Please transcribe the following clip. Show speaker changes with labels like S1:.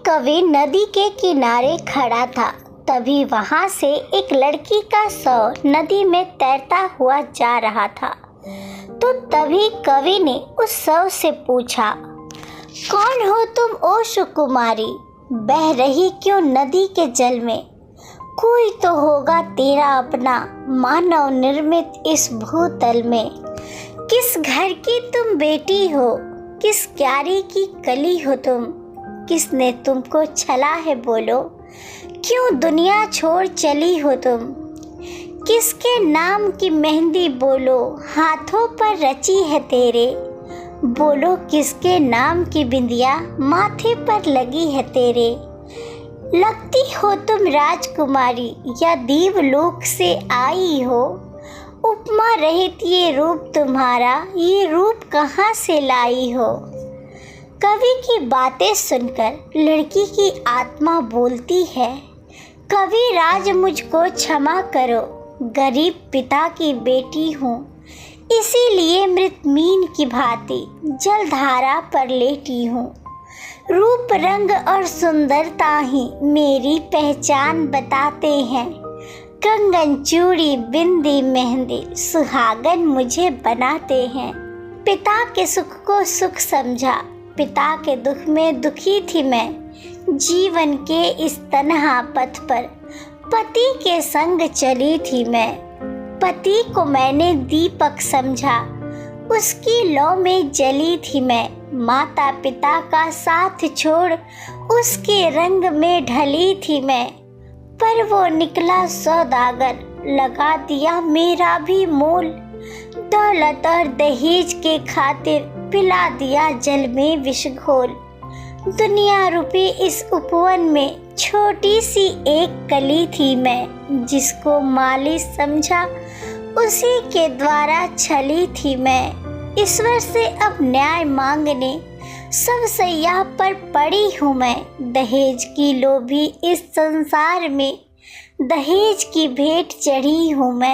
S1: कवि नदी के किनारे खड़ा था। तभी वहां से एक लड़की का शव नदी में तैरता हुआ जा रहा था। तो तभी कवि ने उस शव से पूछा, कौन हो तुम ओ सुकुमारी, बह रही क्यों नदी के जल में? कोई तो होगा तेरा अपना, मानव निर्मित इस भूतल में। किस घर की तुम बेटी हो, किस क्यारी की कली हो तुम? किसने तुमको छला है बोलो, क्यों दुनिया छोड़ चली हो तुम? किसके नाम की मेहंदी बोलो, हाथों पर रची है तेरे? बोलो किसके नाम की बिंदिया, माथे पर लगी है तेरे? लगती हो तुम राजकुमारी या दीवलोक से आई हो? उपमा रहित ये रूप तुम्हारा, ये रूप कहाँ से लाई हो? कवि की बातें सुनकर लड़की की आत्मा बोलती है, कवि राज मुझको क्षमा करो, गरीब पिता की बेटी हूँ, इसीलिए मृत मीन की भांति जलधारा पर लेटी हूँ। रूप रंग और सुंदरता ही मेरी पहचान बताते हैं। कंगन चूड़ी बिंदी मेहंदी सुहागन मुझे बनाते हैं। पिता के सुख को सुख समझा, पिता के दुख में दुखी थी मैं। जीवन के इस तन्हा पथ पर पति के संग चली थी मैं। पति को मैंने दीपक समझा, उसकी लौ में जली थी मैं। माता पिता का साथ छोड़ उसके रंग में ढली थी मैं। पर वो निकला सौदागर, लगा दिया मेरा भी मोल। दौलत और दहेज के खातिर पिला दिया जल में विष घोल। दुनिया रूपी इस उपवन में छोटी सी एक कली थी मैं। जिसको माली समझा उसी के द्वारा छली थी मैं। ईश्वर से अब न्याय मांगने सब सैया पर पड़ी हूँ मैं। दहेज की लोभी इस संसार में दहेज की भेंट चढ़ी हूँ मैं।